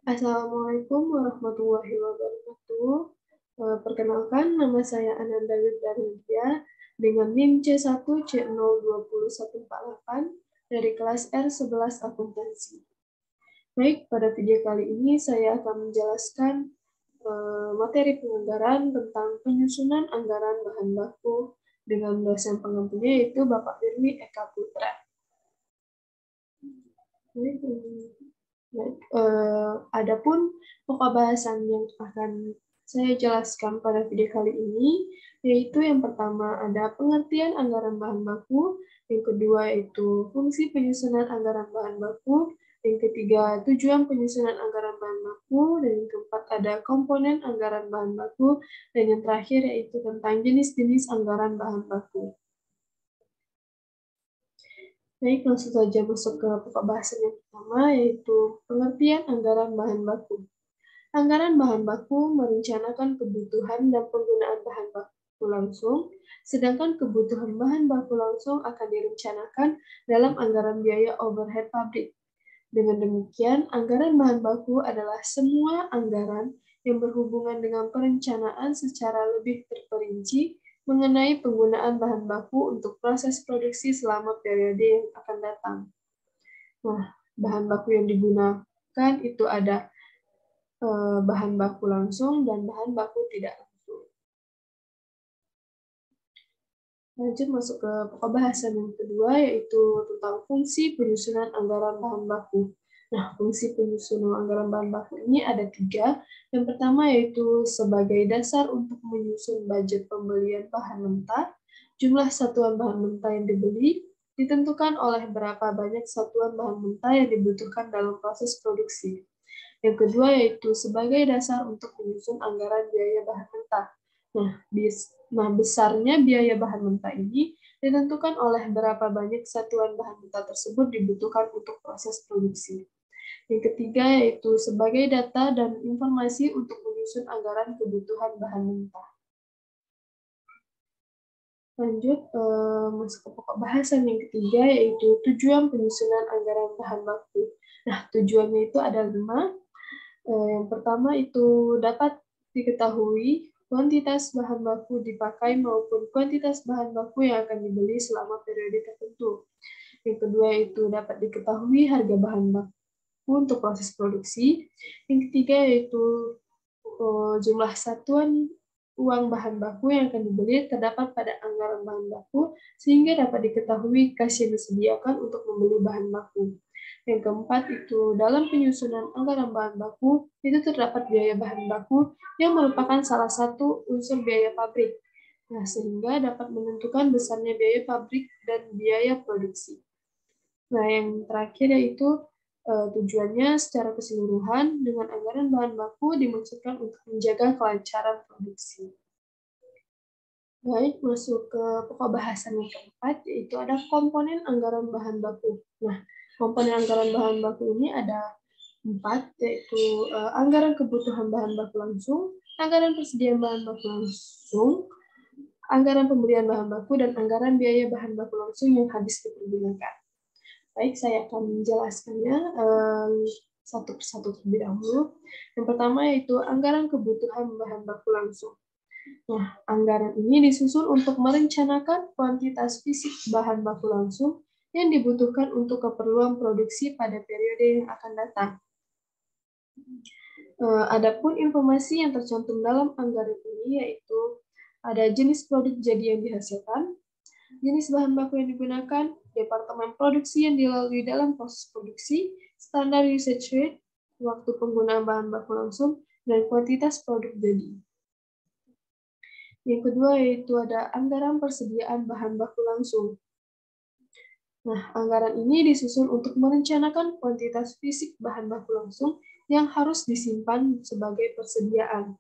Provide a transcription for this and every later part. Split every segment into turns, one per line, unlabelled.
Assalamualaikum warahmatullahi wabarakatuh. Perkenalkan, nama saya Ananda Wirdanedia dengan NIM C1C02018 dari kelas R11 Akuntansi. Baik, pada video kali ini saya akan menjelaskan materi penganggaran tentang penyusunan anggaran bahan baku dengan dosen pengampunya yaitu Bapak Firly Eka Putra. Baik, adapun pokok bahasan yang akan saya jelaskan pada video kali ini, yaitu yang pertama ada pengertian anggaran bahan baku, yang kedua yaitu fungsi penyusunan anggaran bahan baku, yang ketiga tujuan penyusunan anggaran bahan baku, dan yang keempat ada komponen anggaran bahan baku, dan yang terakhir yaitu tentang jenis-jenis anggaran bahan baku. Baik, langsung saja masuk ke pokok bahasan yang pertama, yaitu pengertian anggaran bahan baku. Anggaran bahan baku merencanakan kebutuhan dan penggunaan bahan baku langsung, sedangkan kebutuhan bahan baku langsung akan direncanakan dalam anggaran biaya overhead pabrik. Dengan demikian, anggaran bahan baku adalah semua anggaran yang berhubungan dengan perencanaan secara lebih terperinci mengenai penggunaan bahan baku untuk proses produksi selama periode yang akan datang. Nah, bahan baku yang digunakan itu ada bahan baku langsung dan bahan baku tidak langsung. Lanjut masuk ke pokok bahasan yang kedua, yaitu tentang fungsi penyusunan anggaran bahan baku. Nah, fungsi penyusunan anggaran bahan baku ini ada 3. Yang pertama yaitu sebagai dasar untuk menyusun budget pembelian bahan mentah. Jumlah satuan bahan mentah yang dibeli ditentukan oleh berapa banyak satuan bahan mentah yang dibutuhkan dalam proses produksi. Yang kedua yaitu sebagai dasar untuk menyusun anggaran biaya bahan mentah. Nah, besarnya biaya bahan mentah ini ditentukan oleh berapa banyak satuan bahan mentah tersebut dibutuhkan untuk proses produksi. Yang ketiga yaitu sebagai data dan informasi untuk menyusun anggaran kebutuhan bahan mentah. Lanjut masuk ke pokok bahasan yang ketiga yaitu tujuan penyusunan anggaran bahan baku. Nah, tujuannya itu ada 5. Yang pertama itu dapat diketahui kuantitas bahan baku dipakai maupun kuantitas bahan baku yang akan dibeli selama periode tertentu. Yang kedua itu dapat diketahui harga bahan baku untuk proses produksi. Yang ketiga yaitu jumlah satuan uang bahan baku yang akan dibeli terdapat pada anggaran bahan baku sehingga dapat diketahui kas yang disediakan untuk membeli bahan baku. Yang keempat itu dalam penyusunan anggaran bahan baku itu terdapat biaya bahan baku yang merupakan salah satu unsur biaya pabrik. Nah, sehingga dapat menentukan besarnya biaya pabrik dan biaya produksi. Nah, yang terakhir yaitu tujuannya secara keseluruhan dengan anggaran bahan baku dimaksudkan untuk menjaga kelancaran produksi. Baik, masuk ke pokok bahasan yang keempat, yaitu ada komponen anggaran bahan baku. Nah, komponen anggaran bahan baku ini ada 4, yaitu anggaran kebutuhan bahan baku langsung, anggaran persediaan bahan baku langsung, anggaran pembelian bahan baku, dan anggaran biaya bahan baku langsung yang habis dipergunakan. Baik, saya akan menjelaskannya satu persatu terlebih dahulu. Yang pertama yaitu anggaran kebutuhan bahan baku langsung. Nah, anggaran ini disusun untuk merencanakan kuantitas fisik bahan baku langsung yang dibutuhkan untuk keperluan produksi pada periode yang akan datang. Adapun informasi yang tercantum dalam anggaran ini yaitu ada jenis produk jadi yang dihasilkan, jenis bahan baku yang digunakan, departemen produksi yang dilalui dalam proses produksi, standar usage rate, waktu penggunaan bahan baku langsung, dan kuantitas produk jadi. Yang kedua yaitu ada anggaran persediaan bahan baku langsung. Nah, anggaran ini disusun untuk merencanakan kuantitas fisik bahan baku langsung yang harus disimpan sebagai persediaan.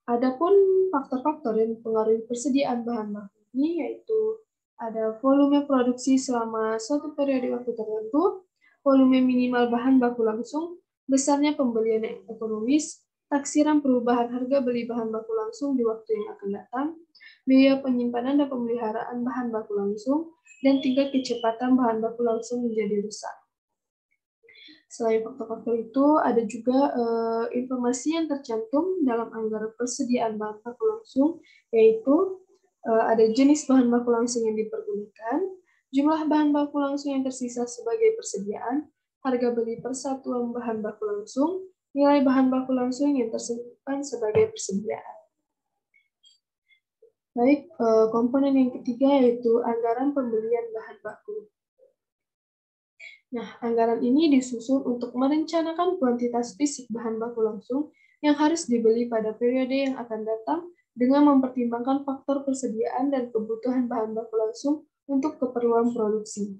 Adapun faktor-faktor yang mempengaruhi persediaan bahan baku ini yaitu ada volume produksi selama suatu periode waktu tertentu, volume minimal bahan baku langsung, besarnya pembelian yang ekonomis, taksiran perubahan harga beli bahan baku langsung di waktu yang akan datang, biaya penyimpanan dan pemeliharaan bahan baku langsung, dan tingkat kecepatan bahan baku langsung menjadi rusak. Selain faktor-faktor itu, ada juga informasi yang tercantum dalam anggaran persediaan bahan baku langsung, yaitu ada jenis bahan baku langsung yang dipergunakan, jumlah bahan baku langsung yang tersisa sebagai persediaan, harga beli persatuan bahan baku langsung, nilai bahan baku langsung yang tersimpan sebagai persediaan. Baik, komponen yang ketiga yaitu anggaran pembelian bahan baku. Nah, anggaran ini disusun untuk merencanakan kuantitas fisik bahan baku langsung yang harus dibeli pada periode yang akan datang dengan mempertimbangkan faktor persediaan dan kebutuhan bahan baku langsung untuk keperluan produksi.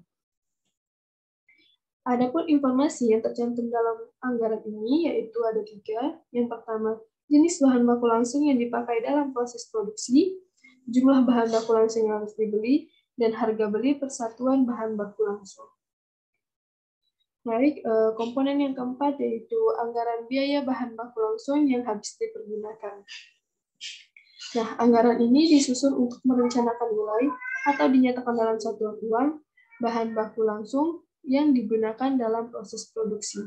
Adapun informasi yang tercantum dalam anggaran ini yaitu ada 3. Yang pertama, jenis bahan baku langsung yang dipakai dalam proses produksi, jumlah bahan baku langsung yang harus dibeli, dan harga beli persatuan bahan baku langsung. Baik, komponen yang keempat yaitu anggaran biaya bahan baku langsung yang habis dipergunakan. Nah, anggaran ini disusun untuk merencanakan nilai atau dinyatakan dalam satuan uang bahan baku langsung yang digunakan dalam proses produksi.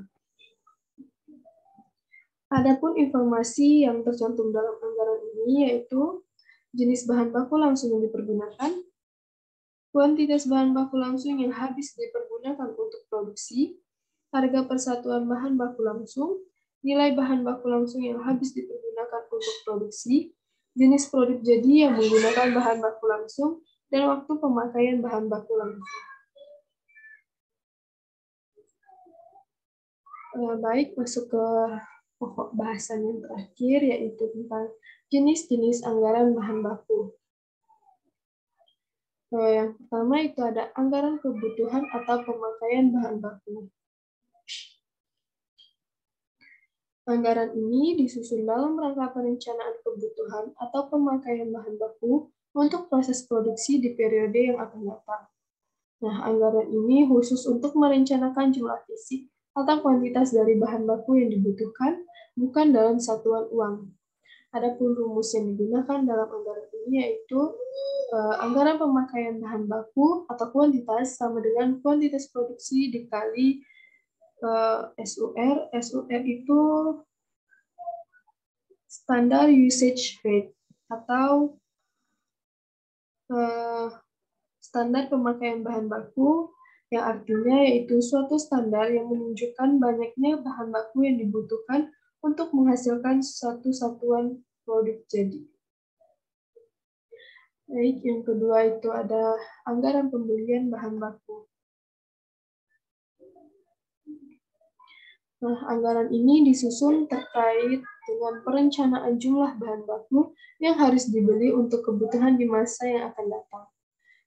Adapun informasi yang tercantum dalam anggaran ini yaitu jenis bahan baku langsung yang dipergunakan, kuantitas bahan baku langsung yang habis dipergunakan untuk produksi, harga persatuan bahan baku langsung, nilai bahan baku langsung yang habis dipergunakan untuk produksi, jenis produk jadi yang menggunakan bahan baku langsung, dan waktu pemakaian bahan baku langsung. Baik, masuk ke pokok bahasan yang terakhir, yaitu tentang jenis-jenis anggaran bahan baku. Yang pertama itu ada anggaran kebutuhan atau pemakaian bahan baku. Anggaran ini disusun dalam rangka perencanaan kebutuhan atau pemakaian bahan baku untuk proses produksi di periode yang akan datang. Nah, anggaran ini khusus untuk merencanakan jumlah fisik atau kuantitas dari bahan baku yang dibutuhkan, bukan dalam satuan uang. Adapun rumus yang digunakan dalam anggaran ini yaitu anggaran pemakaian bahan baku atau kuantitas sama dengan kuantitas produksi dikali SUR. SUR itu standar usage rate atau standar pemakaian bahan baku, yang artinya yaitu suatu standar yang menunjukkan banyaknya bahan baku yang dibutuhkan untuk menghasilkan suatu satuan produk jadi. Baik, yang kedua itu ada anggaran pembelian bahan baku. Nah, anggaran ini disusun terkait dengan perencanaan jumlah bahan baku yang harus dibeli untuk kebutuhan di masa yang akan datang.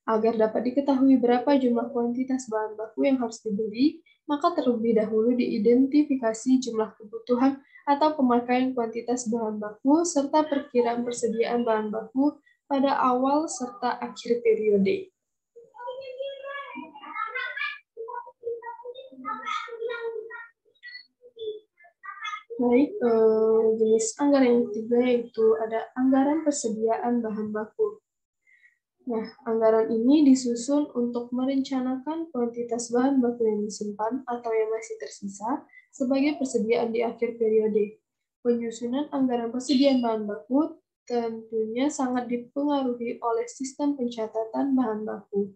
Agar dapat diketahui berapa jumlah kuantitas bahan baku yang harus dibeli, maka terlebih dahulu diidentifikasi jumlah kebutuhan atau pemakaian kuantitas bahan baku serta perkiraan persediaan bahan baku pada awal serta akhir periode. Baik, jenis anggaran yang ketiga yaitu ada anggaran persediaan bahan baku. Nah, anggaran ini disusun untuk merencanakan kuantitas bahan baku yang disimpan atau yang masih tersisa sebagai persediaan di akhir periode. Penyusunan anggaran persediaan bahan baku tentunya sangat dipengaruhi oleh sistem pencatatan bahan baku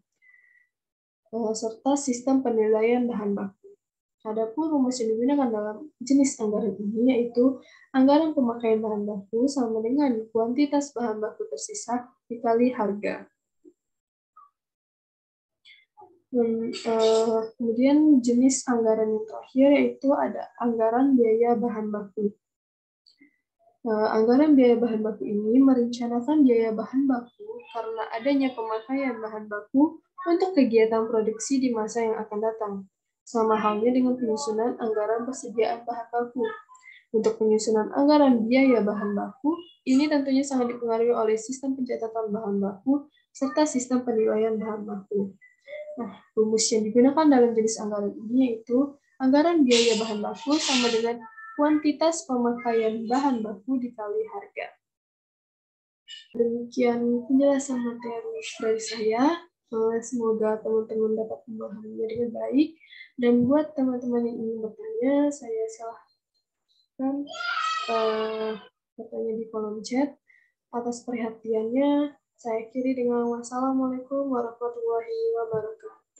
serta sistem penilaian bahan baku. Adapun rumus yang digunakan dalam jenis anggaran ini yaitu anggaran pemakaian bahan baku sama dengan kuantitas bahan baku tersisa dikali harga. Kemudian jenis anggaran yang terakhir yaitu ada anggaran biaya bahan baku. Anggaran biaya bahan baku ini merencanakan biaya bahan baku karena adanya pemakaian bahan baku untuk kegiatan produksi di masa yang akan datang. Sama halnya dengan penyusunan anggaran persediaan bahan baku. Untuk penyusunan anggaran biaya bahan baku, ini tentunya sangat dipengaruhi oleh sistem pencatatan bahan baku serta sistem penilaian bahan baku. Nah, rumus yang digunakan dalam jenis anggaran ini yaitu anggaran biaya bahan baku sama dengan kuantitas pemakaian bahan baku dikali harga. Demikian penjelasan materi dari saya. Semoga teman-teman dapat memahaminya dengan baik. Dan buat teman-teman yang ingin bertanya, saya silahkan bertanya di kolom chat. Atas perhatiannya, saya akhiri dengan wassalamualaikum warahmatullahi wabarakatuh.